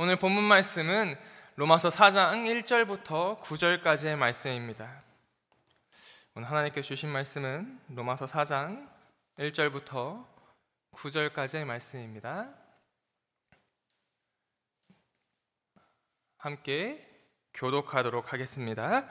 오늘 본문 말씀은 로마서 4장 1절부터 9절까지의 말씀입니다. 오늘 하나님께 주신 말씀은 로마서 4장 1절부터 9절까지의 말씀입니다. 함께 교독하도록 하겠습니다.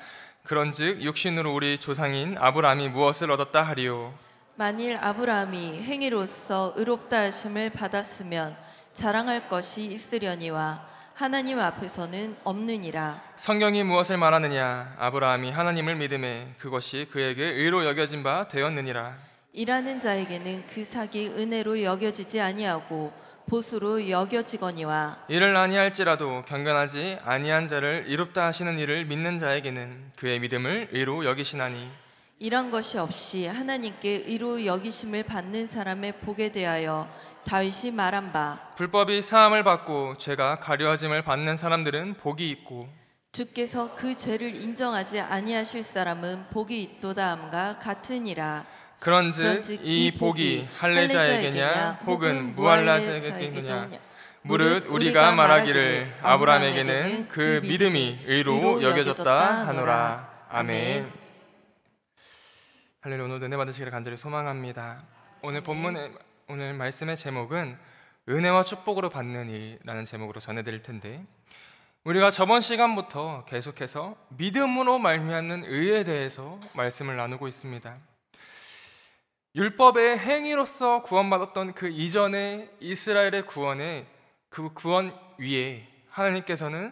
그런즉 육신으로 우리 조상인 아브라함이 무엇을 얻었다 하리요? 만일 아브라함이 행위로서 의롭다 하심을 받았으면 자랑할 것이 있으려니와 하나님 앞에서는 없느니라. 성경이 무엇을 말하느냐? 아브라함이 하나님을 믿음에 그것이 그에게 의로 여겨진 바 되었느니라. 일하는 자에게는 그 삭이 은혜로 여겨지지 아니하고 보수로 여겨지거니와, 이를 아니할지라도 경건하지 아니한 자를 이롭다 하시는 이를 믿는 자에게는 그의 믿음을 의로 여기시나니, 이런 것이 없이 하나님께 의로 여기심을 받는 사람의 복에 대하여 다윗이 말한 바, 불법이 사함을 받고 죄가 가려짐을 받는 사람들은 복이 있고 주께서 그 죄를 인정하지 아니하실 사람은 복이 있도다 함과 같으니라. 그런즉 이 복이 할례자에게냐 혹은 무할례자에게냐? 무릇 우리가 말하기를 아브라함에게는 그 믿음이 의로 여겨졌다 하노라. 아멘. 할렐루야. 오늘 은혜 받으시기를 간절히 소망합니다. 오늘 말씀의 제목은 은혜와 축복으로 받는 일이라는 제목으로 전해드릴 텐데, 우리가 저번 시간부터 계속해서 믿음으로 말미암는 의에 대해서 말씀을 나누고 있습니다. 율법의 행위로서 구원받았던 그 이전의 이스라엘의 구원에, 그 구원 위에 하나님께서는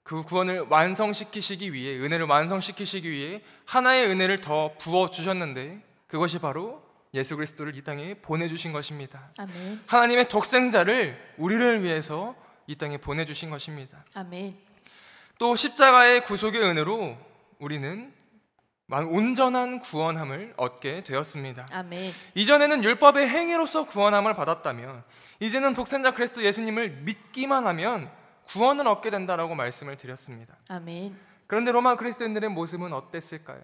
그 구원을 완성시키시기 위해, 은혜를 완성시키시기 위해 하나의 은혜를 더 부어주셨는데, 그것이 바로 예수 그리스도를 이 땅에 보내주신 것입니다. 아멘. 하나님의 독생자를 우리를 위해서 이 땅에 보내주신 것입니다. 아멘. 또 십자가의 구속의 은혜로 우리는 온전한 구원함을 얻게 되었습니다. 아멘. 이전에는 율법의 행위로서 구원함을 받았다면, 이제는 독생자 그리스도 예수님을 믿기만 하면 구원을 얻게 된다라고 말씀을 드렸습니다. 아멘. 그런데 로마 그리스도인들의 모습은 어땠을까요?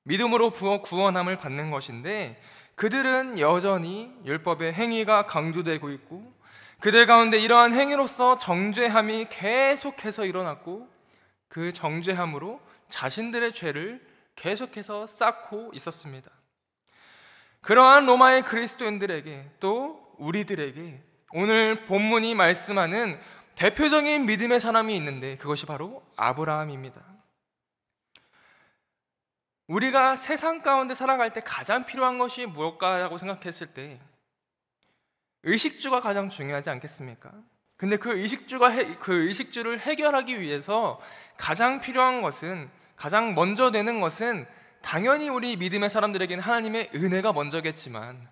믿음으로 구원함을 받는 것인데, 그들은 여전히 율법의 행위가 강조되고 있고, 그들 가운데 이러한 행위로서 정죄함이 계속해서 일어났고, 그 정죄함으로 자신들의 죄를 계속해서 쌓고 있었습니다. 그러한 로마의 그리스도인들에게, 또 우리들에게 오늘 본문이 말씀하는 대표적인 믿음의 사람이 있는데, 그것이 바로 아브라함입니다. 우리가 세상 가운데 살아갈 때 가장 필요한 것이 무엇일까라고 생각했을 때 의식주가 가장 중요하지 않겠습니까? 근데 그 의식주를 해결하기 위해서 가장 필요한 것은, 가장 먼저 되는 것은 당연히 우리 믿음의 사람들에게는 하나님의 은혜가 먼저겠지만,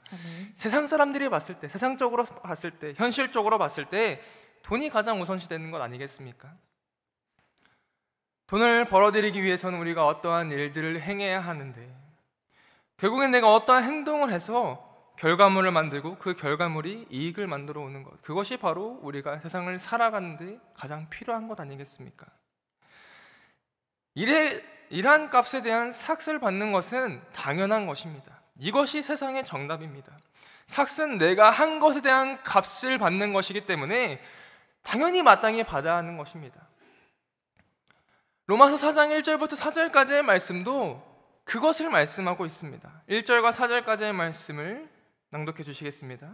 세상 사람들이 봤을 때, 세상적으로 봤을 때, 현실적으로 봤을 때 돈이 가장 우선시 되는 것 아니겠습니까? 돈을 벌어들이기 위해서는 우리가 어떠한 일들을 행해야 하는데, 결국엔 내가 어떠한 행동을 해서 결과물을 만들고 그 결과물이 이익을 만들어 오는 것, 그것이 바로 우리가 세상을 살아가는데 가장 필요한 것 아니겠습니까? 일한 값에 대한 삭스를 받는 것은 당연한 것입니다. 이것이 세상의 정답입니다. 삭스는 내가 한 것에 대한 값을 받는 것이기 때문에 당연히 마땅히 받아야 하는 것입니다. 로마서 4장 1절부터 4절까지의 말씀도 그것을 말씀하고 있습니다. 1절과 4절까지의 말씀을 낭독해 주시겠습니다.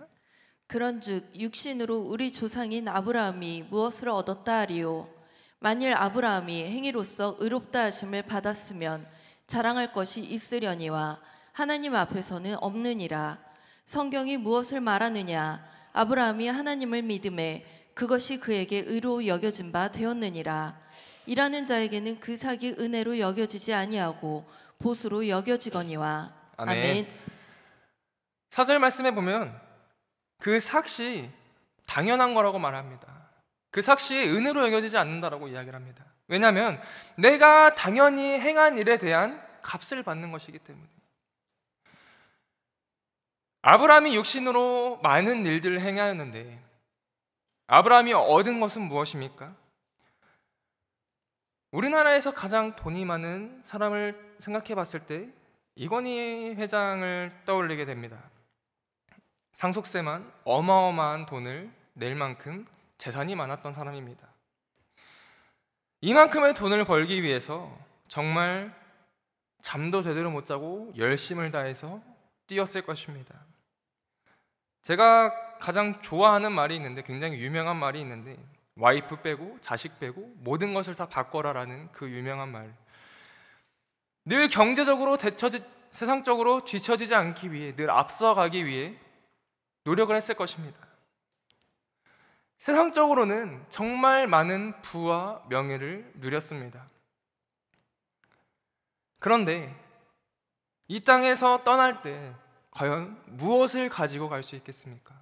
그런즉 육신으로 우리 조상인 아브라함이 무엇을 얻었다 하리요? 만일 아브라함이 행위로서 의롭다 하심을 받았으면 자랑할 것이 있으려니와 하나님 앞에서는 없느니라. 성경이 무엇을 말하느냐? 아브라함이 하나님을 믿음에 그것이 그에게 의로 여겨진 바 되었느니라. 일하는 자에게는 그 삭이 은혜로 여겨지지 아니하고 보수로 여겨지거니와. 아멘. 4절 말씀에 보면 그 삭이 당연한 거라고 말합니다. 그 삭이 은혜로 여겨지지 않는다라고 이야기를 합니다. 왜냐하면 내가 당연히 행한 일에 대한 값을 받는 것이기 때문에. 아브라함이 육신으로 많은 일들을 행하였는데, 아브라함이 얻은 것은 무엇입니까? 우리나라에서 가장 돈이 많은 사람을 생각해 봤을 때 이건희 회장을 떠올리게 됩니다. 상속세만 어마어마한 돈을 낼 만큼 재산이 많았던 사람입니다. 이만큼의 돈을 벌기 위해서 정말 잠도 제대로 못 자고 열심을 다해서 뛰었을 것입니다. 제가 가장 좋아하는 말이 있는데, 굉장히 유명한 말이 있는데, 와이프 빼고 자식 빼고 모든 것을 다 바꿔라라는 그 유명한 말. 늘 경제적으로 세상적으로 뒤처지지 않기 위해, 늘 앞서가기 위해 노력을 했을 것입니다. 세상적으로는 정말 많은 부와 명예를 누렸습니다. 그런데 이 땅에서 떠날 때 과연 무엇을 가지고 갈 수 있겠습니까?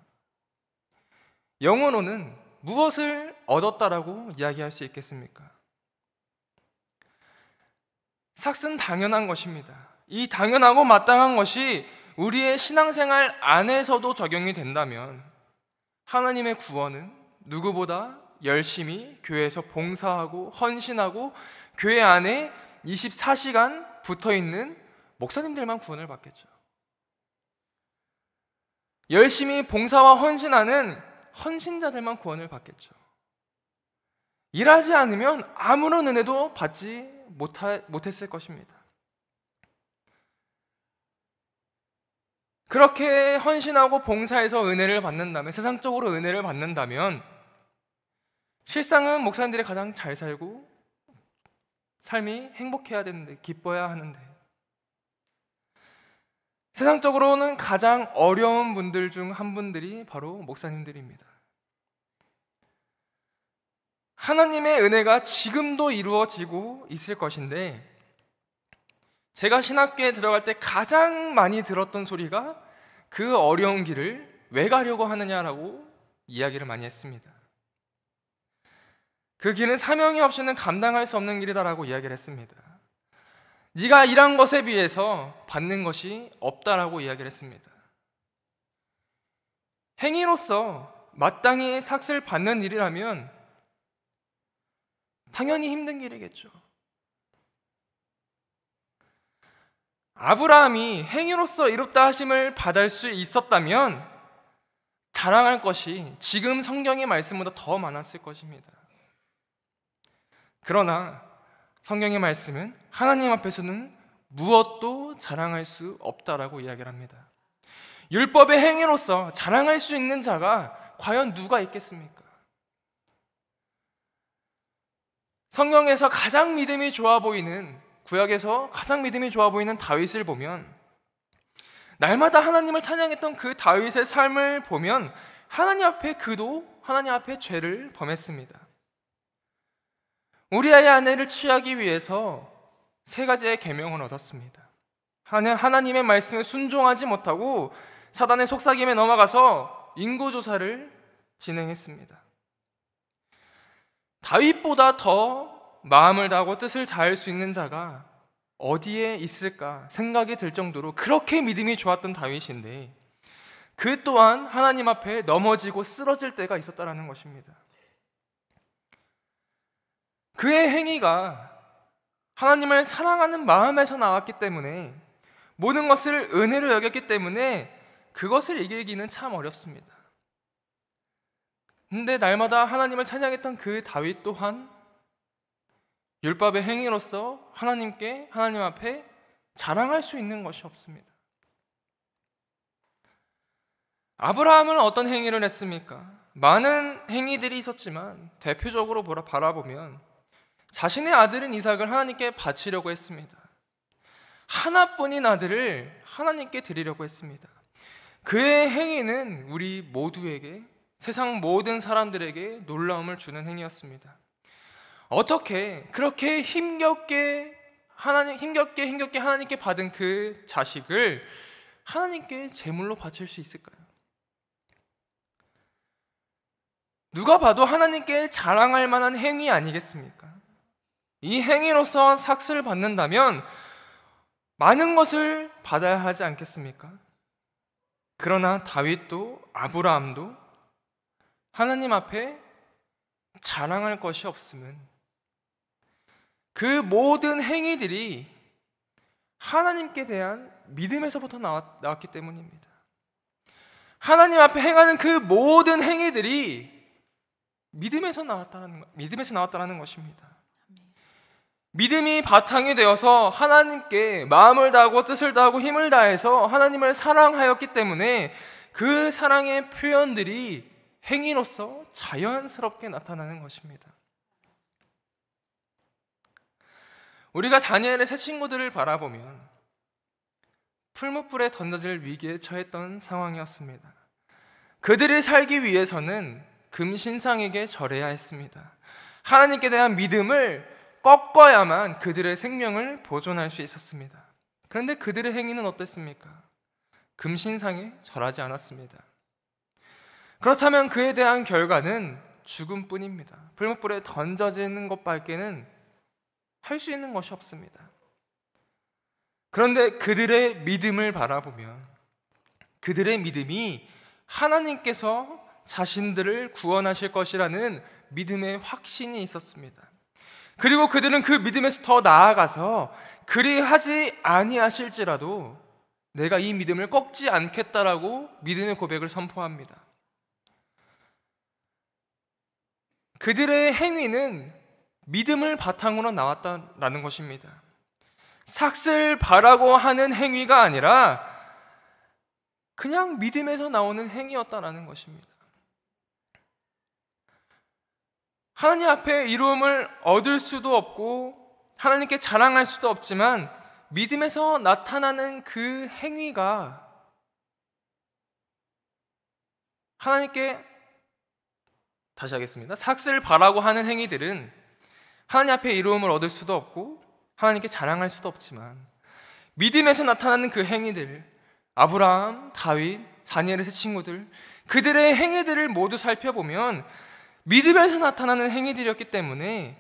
영으로는 무엇을 얻었다라고 이야기할 수 있겠습니까? 삭은 당연한 것입니다. 이 당연하고 마땅한 것이 우리의 신앙생활 안에서도 적용이 된다면 하나님의 구원은 누구보다 열심히 교회에서 봉사하고 헌신하고 교회 안에 24시간 붙어있는 목사님들만 구원을 받겠죠. 열심히 봉사와 헌신하는 헌신자들만 구원을 받겠죠. 일하지 않으면 아무런 은혜도 받지 못했을 것입니다. 그렇게 헌신하고 봉사해서 은혜를 받는다면, 세상적으로 은혜를 받는다면 실상은 목사님들이 가장 잘 살고 삶이 행복해야 되는데, 기뻐야 하는데, 세상적으로는 가장 어려운 분들 중 한 분들이 바로 목사님들입니다. 하나님의 은혜가 지금도 이루어지고 있을 것인데, 제가 신학교에 들어갈 때 가장 많이 들었던 소리가 그 어려운 길을 왜 가려고 하느냐라고 이야기를 많이 했습니다. 그 길은 사명이 없이는 감당할 수 없는 길이다라고 이야기를 했습니다. 네가 일한 것에 비해서 받는 것이 없다라고 이야기를 했습니다. 행위로서 마땅히 삭을 받는 일이라면 당연히 힘든 길이겠죠. 아브라함이 행위로서 이롭다 하심을 받을 수 있었다면 자랑할 것이 지금 성경의 말씀보다 더 많았을 것입니다. 그러나 성경의 말씀은 하나님 앞에서는 무엇도 자랑할 수 없다라고 이야기를 합니다. 율법의 행위로서 자랑할 수 있는 자가 과연 누가 있겠습니까? 성경에서 가장 믿음이 좋아 보이는, 구약에서 가장 믿음이 좋아 보이는 다윗을 보면, 날마다 하나님을 찬양했던 그 다윗의 삶을 보면 하나님 앞에 그도 하나님 앞에 죄를 범했습니다. 우리아의 아내를 취하기 위해서 3가지의 계명을 얻었습니다. 하나님의 말씀에 순종하지 못하고 사단의 속삭임에 넘어가서 인구조사를 진행했습니다. 다윗보다 더 마음을 다하고 뜻을 다할 수 있는 자가 어디에 있을까 생각이 들 정도로 그렇게 믿음이 좋았던 다윗인데, 그 또한 하나님 앞에 넘어지고 쓰러질 때가 있었다는 것입니다. 그의 행위가 하나님을 사랑하는 마음에서 나왔기 때문에, 모든 것을 은혜로 여겼기 때문에 그것을 이기기는 참 어렵습니다. 근데 날마다 하나님을 찬양했던 그 다윗 또한 율법의 행위로서 하나님 앞에 자랑할 수 있는 것이 없습니다. 아브라함은 어떤 행위를 했습니까? 많은 행위들이 있었지만 대표적으로 바라보면 자신의 아들인 이삭을 하나님께 바치려고 했습니다. 하나뿐인 아들을 하나님께 드리려고 했습니다. 그의 행위는 우리 모두에게, 세상 모든 사람들에게 놀라움을 주는 행위였습니다. 어떻게 그렇게 힘겹게 하나님께 받은 그 자식을 하나님께 제물로 바칠 수 있을까요? 누가 봐도 하나님께 자랑할 만한 행위 아니겠습니까? 이 행위로서 삭슬을 받는다면 많은 것을 받아야 하지 않겠습니까? 그러나 다윗도 아브라함도 하나님 앞에 자랑할 것이 없음은 그 모든 행위들이 하나님께 대한 믿음에서부터 나왔기 때문입니다. 니다. 믿음에서 나왔다는 것입니다. 믿음이 바탕이 되어서 하나님께 마음을 다하고 뜻을 다하고 힘을 다해서 하나님을 사랑하였기 때문에 그 사랑의 표현들이 행위로서 자연스럽게 나타나는 것입니다. 우리가 다니엘의 세 친구들을 바라보면 풀무불에 던져질 위기에 처했던 상황이었습니다. 그들이 살기 위해서는 금신상에게 절해야 했습니다. 하나님께 대한 믿음을 꺾어야만 그들의 생명을 보존할 수 있었습니다. 그런데 그들의 행위는 어땠습니까? 금신상에 절하지 않았습니다. 그렇다면 그에 대한 결과는 죽음뿐입니다. 풀무불에 던져지는 것밖에는 할 수 있는 것이 없습니다. 그런데 그들의 믿음을 바라보면 그들의 믿음이 하나님께서 자신들을 구원하실 것이라는 믿음의 확신이 있었습니다. 그리고 그들은 그 믿음에서 더 나아가서 그리하지 아니하실지라도 내가 이 믿음을 꺾지 않겠다라고 믿음의 고백을 선포합니다. 그들의 행위는 믿음을 바탕으로 나왔다라는 것입니다. 삭슬 바라고 하는 행위가 아니라 그냥 믿음에서 나오는 행위였다라는 것입니다. 하나님 앞에 이루음을 얻을 수도 없고 하나님께 자랑할 수도 없지만 믿음에서 나타나는 그 행위가 하나님께, 다시 하겠습니다. 삭슬 바라고 하는 행위들은 하나님 앞에 이루음을 얻을 수도 없고 하나님께 자랑할 수도 없지만 믿음에서 나타나는 그 행위들, 아브라함, 다윗, 다니엘의 세 친구들, 그들의 행위들을 모두 살펴보면 믿음에서 나타나는 행위들이었기 때문에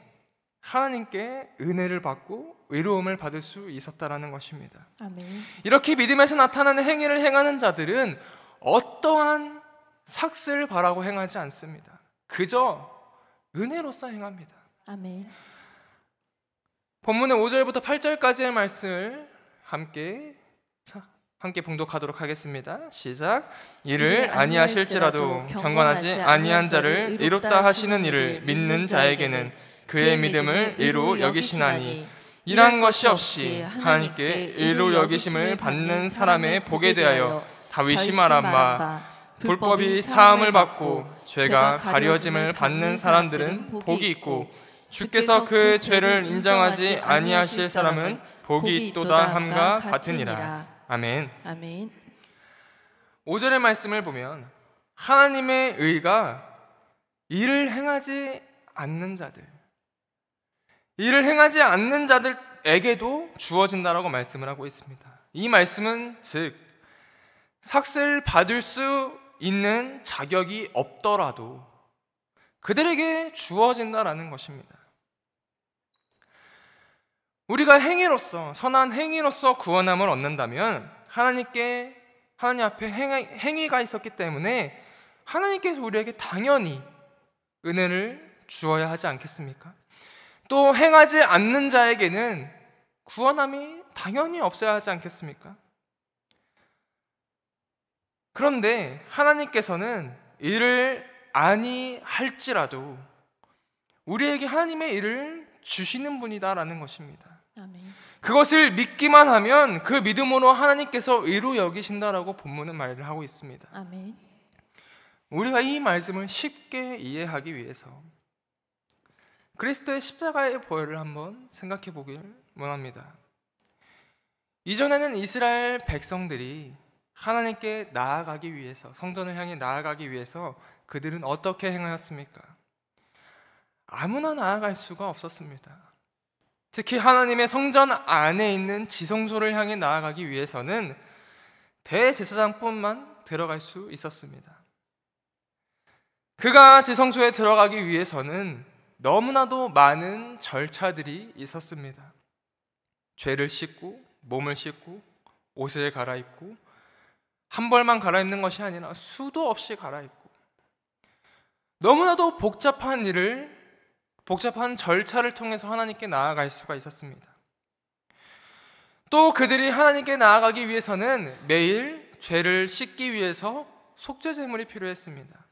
하나님께 은혜를 받고 의로움을 받을 수 있었다라는 것입니다. 아멘. 이렇게 믿음에서 나타나는 행위를 행하는 자들은 어떠한 삭슬 바라고 행하지 않습니다. 그저 은혜로서 행합니다. 아멘. 본문의 5절부터 8절까지의 말씀을 함께 봉독하도록 하겠습니다. 시작. 이를 아니하실지라도 경건하지 아니한 자를 이롭다 하시는 이를 믿는 자에게는 그의 믿음을 의로 여기시나니 일한 것이 없이 하나님께 의로 여기심을 받는 사람의 복에 대하여 다윗이 말한 바 불법이 사함을 받고 죄가 가려짐을 받는 사람들은 복이 있고 주께서 그 죄를 인정하지 아니하실 사람은 복이 있도다 함과 같으니라. 아멘. 아멘. 5절의 말씀을 보면 하나님의 의가 일을 행하지 않는 자들에게도 주어진다라고 말씀을 하고 있습니다. 이 말씀은 즉 삭슬 받을 수 있는 자격이 없더라도 그들에게 주어진다라는 것입니다. 우리가 행위로서, 선한 행위로서 구원함을 얻는다면 하나님 앞에 행위가 있었기 때문에 하나님께서 우리에게 당연히 은혜를 주어야 하지 않겠습니까? 또 행하지 않는 자에게는 구원함이 당연히 없어야 하지 않겠습니까? 그런데 하나님께서는 이를 아니할지라도 우리에게 하나님의 일을 주시는 분이다라는 것입니다. 아멘. 그것을 믿기만 하면 그 믿음으로 하나님께서 의로 여기신다라고 본문은 말을 하고 있습니다. 아멘. 우리가 이 말씀을 쉽게 이해하기 위해서 그리스도의 십자가의 보혈을 한번 생각해 보길 원합니다. 이전에는 이스라엘 백성들이 하나님께 나아가기 위해서, 성전을 향해 나아가기 위해서 그들은 어떻게 행하였습니까? 아무나 나아갈 수가 없었습니다. 특히 하나님의 성전 안에 있는 지성소를 향해 나아가기 위해서는 대제사장뿐만 들어갈 수 있었습니다. 그가 지성소에 들어가기 위해서는 너무나도 많은 절차들이 있었습니다. 죄를 씻고, 몸을 씻고, 옷을 갈아입고, 한 벌만 갈아입는 것이 아니라 수도 없이 갈아입고, 너무나도 복잡한 절차를 통해서 하나님께 나아갈 수가 있었습니다. 또 그들이 하나님께 나아가기 위해서는 매일 죄를 씻기 위해서 속죄 제물이 필요했습니다.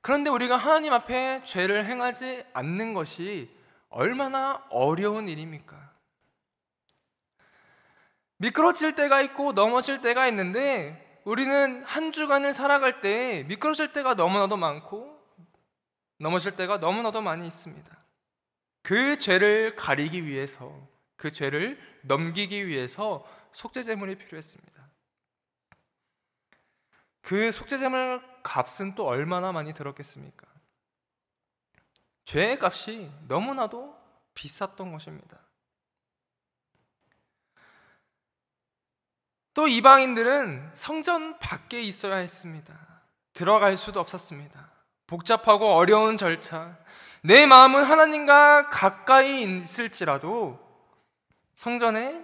그런데 우리가 하나님 앞에 죄를 행하지 않는 것이 얼마나 어려운 일입니까? 미끄러질 때가 있고 넘어질 때가 있는데 우리는 한 주간을 살아갈 때 미끄러질 때가 너무나도 많고 넘어질 때가 너무나도 많이 있습니다. 그 죄를 가리기 위해서, 그 죄를 넘기기 위해서 속죄제물이 필요했습니다. 그 속죄제물 값은 또 얼마나 많이 들었겠습니까? 죄의 값이 너무나도 비쌌던 것입니다. 또 이방인들은 성전 밖에 있어야 했습니다. 들어갈 수도 없었습니다. 복잡하고 어려운 절차, 내 마음은 하나님과 가까이 있을지라도 성전에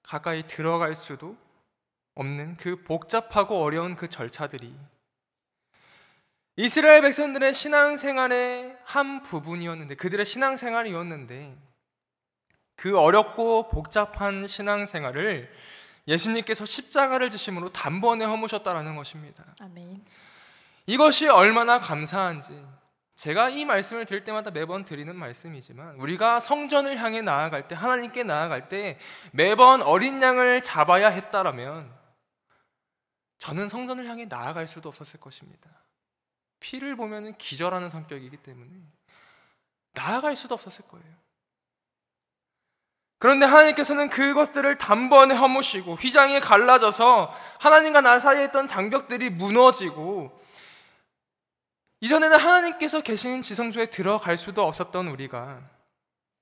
가까이 들어갈 수도 없는 그 복잡하고 어려운 그 절차들이 이스라엘 백성들의 신앙생활의 한 부분이었는데, 그들의 신앙생활이었는데, 그 어렵고 복잡한 신앙생활을 예수님께서 십자가를 지심으로 단번에 허무셨다라는 것입니다. 아멘. 이것이 얼마나 감사한지, 제가 이 말씀을 드릴 때마다 매번 드리는 말씀이지만, 우리가 성전을 향해 나아갈 때, 하나님께 나아갈 때 매번 어린 양을 잡아야 했다라면 저는 성전을 향해 나아갈 수도 없었을 것입니다. 피를 보면 기절하는 성격이기 때문에 나아갈 수도 없었을 거예요. 그런데 하나님께서는 그것들을 단번에 허무시고 휘장이 갈라져서 하나님과 나 사이에 있던 장벽들이 무너지고, 이전에는 하나님께서 계신 지성소에 들어갈 수도 없었던 우리가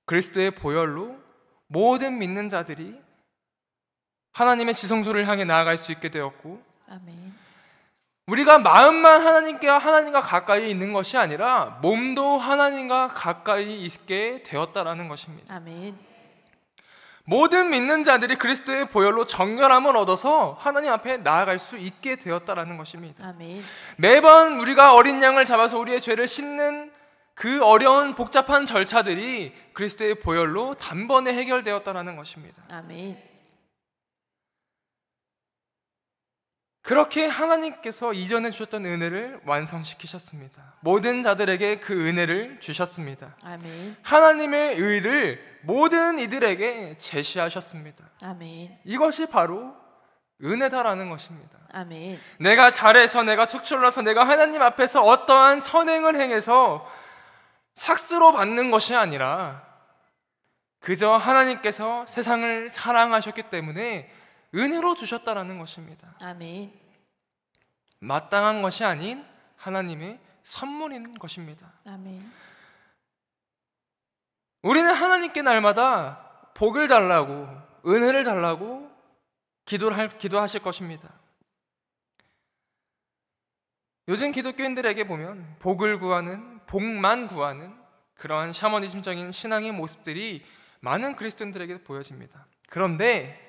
그리스도의 보혈로 모든 믿는 자들이 하나님의 지성소를 향해 나아갈 수 있게 되었고, 아멘. 우리가 마음만 하나님과 가까이 있는 것이 아니라 몸도 하나님과 가까이 있게 되었다라는 것입니다. 아멘. 모든 믿는 자들이 그리스도의 보혈로 정결함을 얻어서 하나님 앞에 나아갈 수 있게 되었다라는 것입니다. 아멘. 매번 우리가 어린 양을 잡아서 우리의 죄를 씻는 그 어려운 복잡한 절차들이 그리스도의 보혈로 단번에 해결되었다라는 것입니다. 아멘. 그렇게 하나님께서 이전에 주셨던 은혜를 완성시키셨습니다. 모든 자들에게 그 은혜를 주셨습니다. 아멘. 하나님의 의를 모든 이들에게 제시하셨습니다. 아멘. 이것이 바로 은혜다라는 것입니다. 아멘. 내가 잘해서, 내가 특출나서, 내가 하나님 앞에서 어떠한 선행을 행해서 삭스로 받는 것이 아니라 그저 하나님께서 세상을 사랑하셨기 때문에 은혜로 주셨다라는 것입니다. 아멘. 마땅한 것이 아닌 하나님의 선물인 것입니다. 아멘. 우리는 하나님께 날마다 복을 달라고, 은혜를 달라고 기도하실 것입니다. 요즘 기독교인들에게 보면 복을 구하는, 복만 구하는 그러한 샤머니즘적인 신앙의 모습들이 많은 그리스도인들에게 보여집니다. 그런데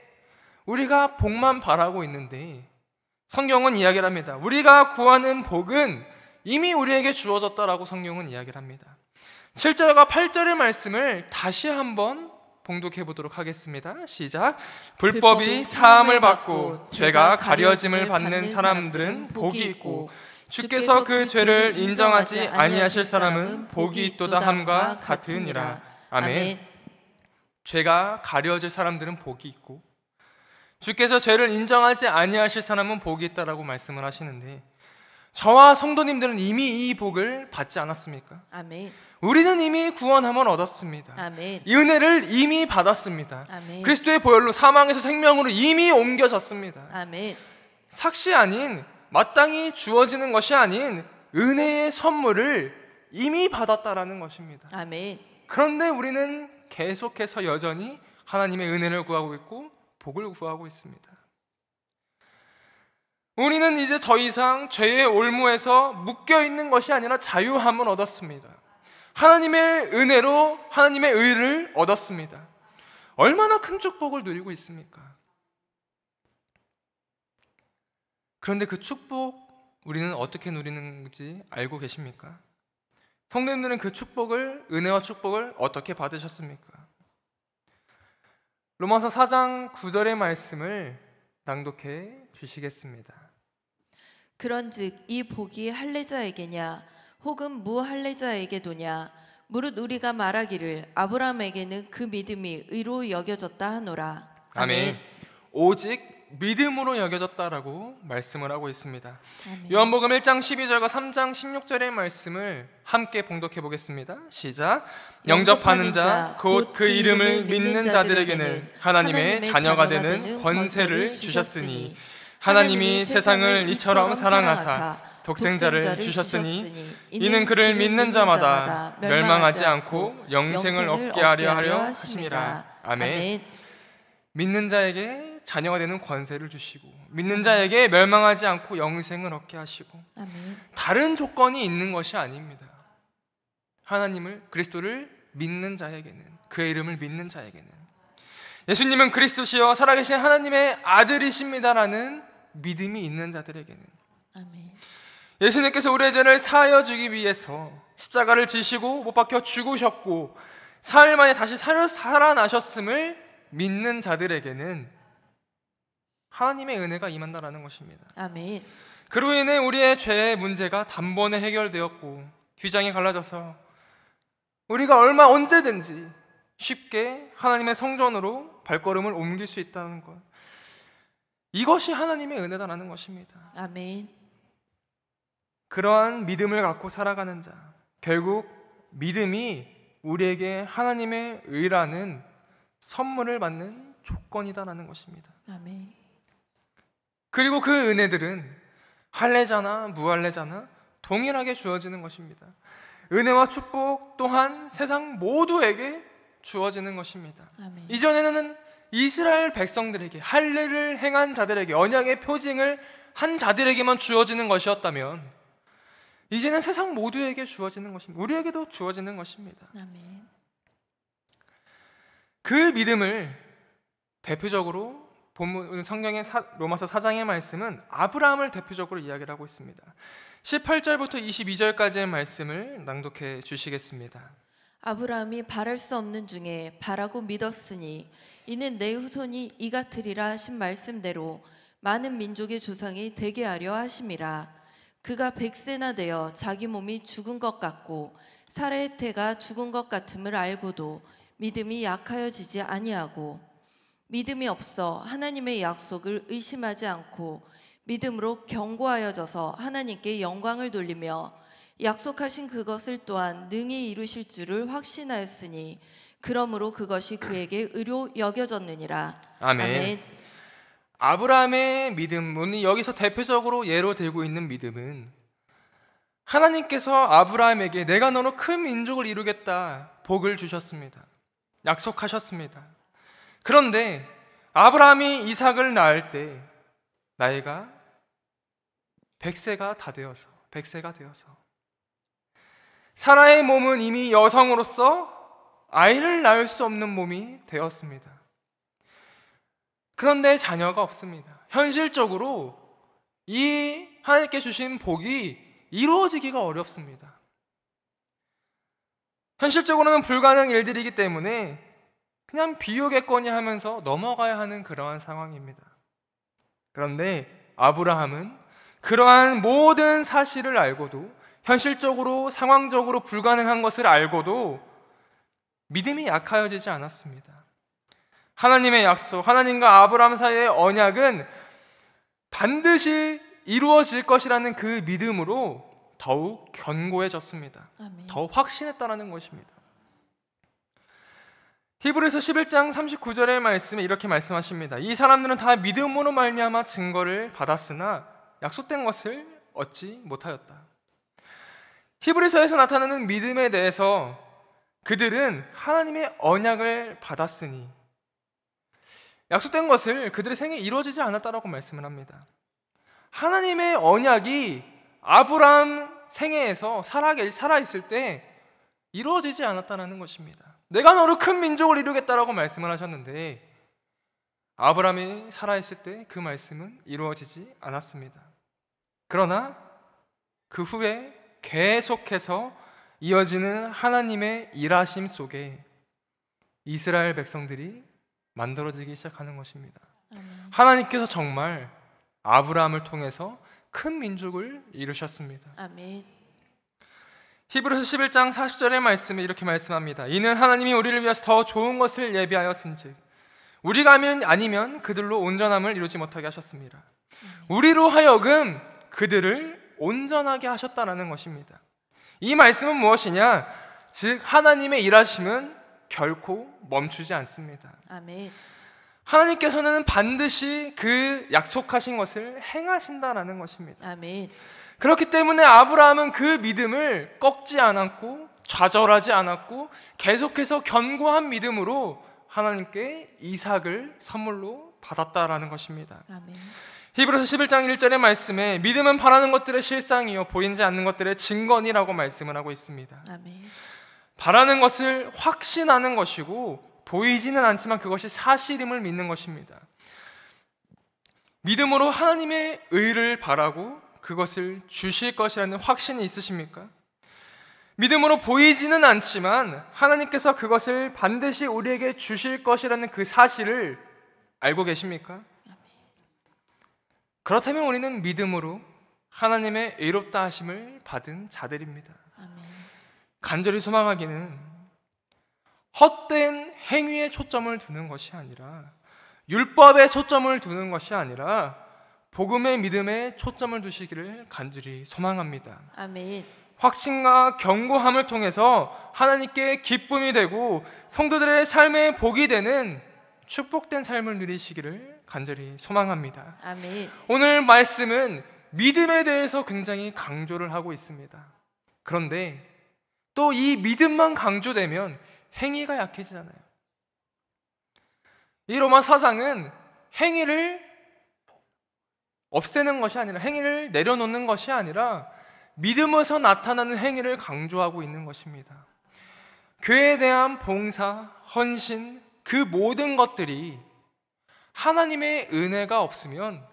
우리가 복만 바라고 있는데 성경은 이야기를 합니다. 우리가 구하는 복은 이미 우리에게 주어졌다라고 성경은 이야기를 합니다. 7절과 8절의 말씀을 다시 한번 봉독해 보도록 하겠습니다. 시작. 불법이 사함을 받고 죄가 가려짐을 받는 사람들은 복이 있고 주께서 그 죄를 인정하지 아니하실 사람은 복이 있도다 함과 같으니라. 아멘. 죄가 가려질 사람들은 복이 있고 주께서 죄를 인정하지 아니하실 사람은 복이 있다라고 말씀을 하시는데, 저와 성도님들은 이미 이 복을 받지 않았습니까? 아멘. 우리는 이미 구원함을 얻었습니다. 아멘. 이 은혜를 이미 받았습니다. 아멘. 그리스도의 보혈로 사망에서 생명으로 이미 옮겨졌습니다. 아멘. 삭시 아닌, 마땅히 주어지는 것이 아닌 은혜의 선물을 이미 받았다라는 것입니다. 아멘. 그런데 우리는 계속해서 여전히 하나님의 은혜를 구하고 있고 복을 구하고 있습니다. 우리는 이제 더 이상 죄의 올무에서 묶여있는 것이 아니라 자유함을 얻었습니다. 하나님의 은혜로 하나님의 의를 얻었습니다. 얼마나 큰 축복을 누리고 있습니까? 그런데 그 축복 우리는 어떻게 누리는지 알고 계십니까? 성도님들은 그 축복을, 은혜와 축복을 어떻게 받으셨습니까? 로마서 4장 9절의 말씀을 낭독해 주시겠습니다. 그런즉 이 복이 할례자에게냐 혹은 무할례자에게도냐? 무릇 우리가 말하기를 아브라함에게는 그 믿음이 의로 여겨졌다 하노라. 아멘. 오직 믿음으로 여겨졌다라고 말씀을 하고 있습니다. 아멘. 요한복음 1장 12절과 3장 16절의 말씀을 함께 봉독해 보겠습니다. 시작. 영접하는 자 곧 그 이름을 믿는 자들에게는 하나님의 자녀가 되는 권세를 주셨으니 하나님이 세상을 이처럼 사랑하사 독생자를 주셨으니 이는 그를 믿는 자마다 멸망하지 않고 영생을 얻게 하려 하심이라. 아멘. 믿는 자에게 자녀가 되는 권세를 주시고 믿는 자에게 멸망하지 않고 영생을 얻게 하시고 아멘. 다른 조건이 있는 것이 아닙니다. 하나님을 그리스도를 믿는 자에게는, 그의 이름을 믿는 자에게는 예수님은 그리스도시여 살아계신 하나님의 아들이십니다라는 믿음이 있는 자들에게는 아멘. 예수님께서 우리의 죄를 사하여 주기 위해서 십자가를 지시고 못 박혀 죽으셨고 사흘 만에 다시 살아나셨음을 믿는 자들에게는 하나님의 은혜가 임한다라는 것입니다. 아멘. 그로 인해 우리의 죄의 문제가 단번에 해결되었고 휘장이 갈라져서 우리가 언제든지 쉽게 하나님의 성전으로 발걸음을 옮길 수 있다는 것, 이것이 하나님의 은혜다라는 것입니다. 아멘. 그러한 믿음을 갖고 살아가는 자, 결국 믿음이 우리에게 하나님의 의라는 선물을 받는 조건이다라는 것입니다. 아멘. 그리고 그 은혜들은 할례자나 무할례자나 동일하게 주어지는 것입니다. 은혜와 축복 또한 세상 모두에게 주어지는 것입니다. 아멘. 이전에는 이스라엘 백성들에게, 할례를 행한 자들에게, 언약의 표징을 한 자들에게만 주어지는 것이었다면 이제는 세상 모두에게 주어지는 것입니다. 우리에게도 주어지는 것입니다. 아멘. 그 믿음을 대표적으로 본문 성경의 로마서 4장의 말씀은 아브라함을 대표적으로 이야기를 하고 있습니다. 18절부터 22절까지의 말씀을 낭독해 주시겠습니다. 아브라함이 바랄 수 없는 중에 바라고 믿었으니 이는 내 후손이 이 같으리라 하신 말씀대로 많은 민족의 조상이 되게 하려 하심이라. 그가 100세나 되어 자기 몸이 죽은 것 같고 사라의 태가 죽은 것 같음을 알고도 믿음이 약하여지지 아니하고 믿음이 없어 하나님의 약속을 의심하지 않고 믿음으로 견고하여져서 하나님께 영광을 돌리며 약속하신 그것을 또한 능히 이루실 줄을 확신하였으니 그러므로 그것이 그에게 의로 여겨졌느니라. 아멘. 아멘. 아브라함의 믿음은 여기서 대표적으로 예로 들고 있는 믿음은 하나님께서 아브라함에게 내가 너로 큰 민족을 이루겠다 복을 주셨습니다. 약속하셨습니다. 그런데 아브라함이 이삭을 낳을 때 나이가 100세가 되어서 사라의 몸은 이미 여성으로서 아이를 낳을 수 없는 몸이 되었습니다. 그런데 자녀가 없습니다. 현실적으로 이 하나님께 주신 복이 이루어지기가 어렵습니다. 현실적으로는 불가능 일들이기 때문에 그냥 비유겠거니 하면서 넘어가야 하는 그러한 상황입니다. 그런데 아브라함은 그러한 모든 사실을 알고도, 현실적으로 상황적으로 불가능한 것을 알고도 믿음이 약하여지지 않았습니다. 하나님의 약속, 하나님과 아브라함 사이의 언약은 반드시 이루어질 것이라는 그 믿음으로 더욱 견고해졌습니다. 아멘. 더욱 확신했다는 것입니다. 히브리서 11장 39절의 말씀에 이렇게 말씀하십니다. 이 사람들은 다 믿음으로 말미암아 증거를 받았으나 약속된 것을 얻지 못하였다. 히브리서에서 나타나는 믿음에 대해서 그들은 하나님의 언약을 받았으니 약속된 것을 그들의 생에 이루어지지 않았다라고 말씀을 합니다. 하나님의 언약이 아브라함 생애에서 살아있을 때 이루어지지 않았다는 것입니다. 내가 너를 큰 민족을 이루겠다라고 말씀을 하셨는데 아브라함이 살아있을 때 그 말씀은 이루어지지 않았습니다. 그러나 그 후에 계속해서 이어지는 하나님의 일하심 속에 이스라엘 백성들이 만들어지기 시작하는 것입니다. 하나님께서 정말 아브라함을 통해서 큰 민족을 이루셨습니다. 아멘. 히브리서 11장 40절의 말씀에 이렇게 말씀합니다. 이는 하나님이 우리를 위해서 더 좋은 것을 예비하였은즉 우리가 아니면 그들로 온전함을 이루지 못하게 하셨습니다. 우리로 하여금 그들을 온전하게 하셨다라는 것입니다. 이 말씀은 무엇이냐? 즉 하나님의 일하심은 결코 멈추지 않습니다. 아멘. 하나님께서는 반드시 그 약속하신 것을 행하신다라는 것입니다. 아멘. 그렇기 때문에 아브라함은 그 믿음을 꺾지 않았고 좌절하지 않았고 계속해서 견고한 믿음으로 하나님께 이삭을 선물로 받았다라는 것입니다. 아멘. 히브리서 11장 1절의 말씀에 믿음은 바라는 것들의 실상이요 보이지 않는 것들의 증거니라고 말씀을 하고 있습니다. 아멘. 바라는 것을 확신하는 것이고 보이지는 않지만 그것이 사실임을 믿는 것입니다. 믿음으로 하나님의 의를 바라고 그것을 주실 것이라는 확신이 있으십니까? 믿음으로 보이지는 않지만 하나님께서 그것을 반드시 우리에게 주실 것이라는 그 사실을 알고 계십니까? 그렇다면 우리는 믿음으로 하나님의 의롭다 하심을 받은 자들입니다. 아멘. 간절히 소망하기는 헛된 행위에 초점을 두는 것이 아니라 율법에 초점을 두는 것이 아니라 복음의 믿음에 초점을 두시기를 간절히 소망합니다. 아멘. 확신과 견고함을 통해서 하나님께 기쁨이 되고 성도들의 삶에 복이 되는 축복된 삶을 누리시기를 간절히 소망합니다. 아멘. 오늘 말씀은 믿음에 대해서 굉장히 강조를 하고 있습니다. 그런데 또 이 믿음만 강조되면 행위가 약해지잖아요. 이 로마 사상은 행위를 없애는 것이 아니라 행위를 내려놓는 것이 아니라 믿음에서 나타나는 행위를 강조하고 있는 것입니다. 교회에 대한 봉사, 헌신, 그 모든 것들이 하나님의 은혜가 없으면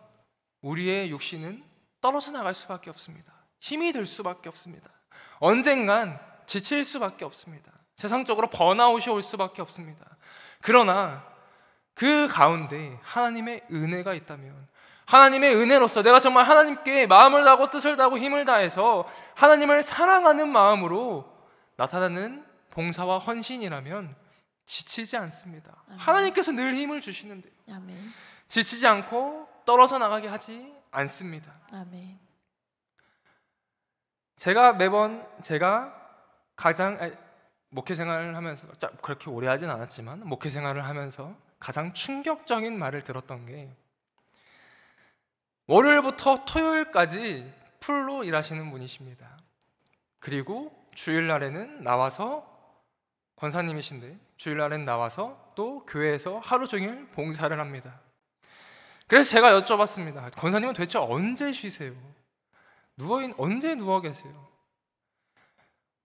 우리의 육신은 떨어져 나갈 수밖에 없습니다. 힘이 들 수밖에 없습니다. 언젠간 지칠 수밖에 없습니다. 세상적으로 번아웃이 올 수밖에 없습니다. 그러나 그 가운데 하나님의 은혜가 있다면 하나님의 은혜로서 내가 정말 하나님께 마음을 다하고 뜻을 다하고 힘을 다해서 하나님을 사랑하는 마음으로 나타나는 봉사와 헌신이라면 지치지 않습니다. 아멘. 하나님께서 늘 힘을 주시는데 아멘. 지치지 않고 떨어져 나가게 하지 않습니다. 아멘. 제가 가장 목회 생활을 하면서 그렇게 오래 하진 않았지만 목회 생활을 하면서 가장 충격적인 말을 들었던 게 월요일부터 토요일까지 풀로 일하시는 분이십니다. 그리고 주일날에는 나와서 권사님이신데 주일날엔 나와서 또 교회에서 하루 종일 봉사를 합니다. 그래서 제가 여쭤봤습니다. 권사님은 도대체 언제 쉬세요? 언제 누워 계세요?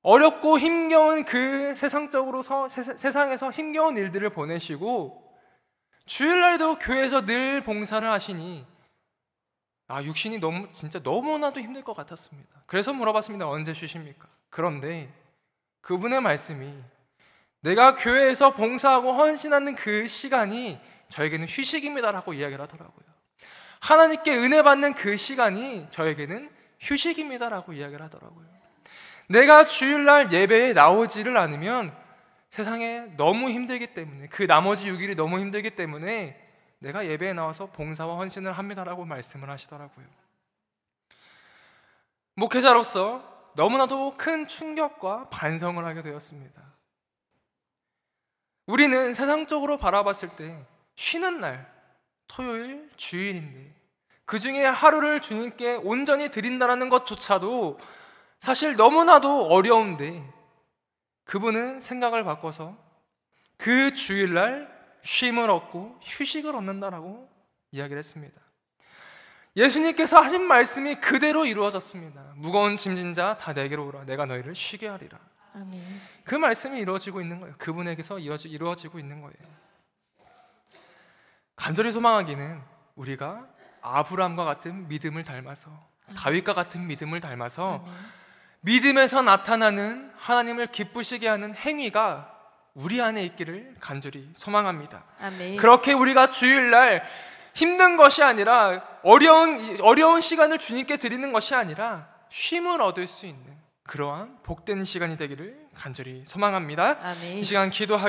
어렵고 힘겨운 그 세상에서 힘겨운 일들을 보내시고 주일날도 교회에서 늘 봉사를 하시니 육신이 진짜 너무나도 힘들 것 같았습니다. 그래서 물어봤습니다. 언제 쉬십니까? 그런데 그분의 말씀이 내가 교회에서 봉사하고 헌신하는 그 시간이 저에게는 휴식입니다라고 이야기를 하더라고요. 하나님께 은혜 받는 그 시간이 저에게는 휴식입니다라고 이야기를 하더라고요. 내가 주일날 예배에 나오지를 않으면 세상에 너무 힘들기 때문에 그 나머지 6일이 너무 힘들기 때문에 내가 예배에 나와서 봉사와 헌신을 합니다라고 말씀을 하시더라고요. 목회자로서 너무나도 큰 충격과 반성을 하게 되었습니다. 우리는 세상적으로 바라봤을 때 쉬는 날, 토요일, 주일인데 그 중에 하루를 주님께 온전히 드린다는 것조차도 사실 너무나도 어려운데 그분은 생각을 바꿔서 그 주일날 쉼을 얻고 휴식을 얻는다라고 이야기를 했습니다. 예수님께서 하신 말씀이 그대로 이루어졌습니다. 무거운 짐진 자 다 내게로 오라 내가 너희를 쉬게 하리라. 아멘. 그 말씀이 이루어지고 있는 거예요. 그분에게서 이루어지고 있는 거예요. 간절히 소망하기는 우리가 아브라함과 같은 믿음을 닮아서 다윗과 같은 믿음을 닮아서 아멘. 믿음에서 나타나는 하나님을 기쁘시게 하는 행위가 우리 안에 있기를 간절히 소망합니다. 아멘. 그렇게 우리가 주일날 힘든 것이 아니라 어려운 시간을 주님께 드리는 것이 아니라 쉼을 얻을 수 있는 그러한 복된 시간이 되기를 간절히 소망합니다. 아멘. 이 시간 기도하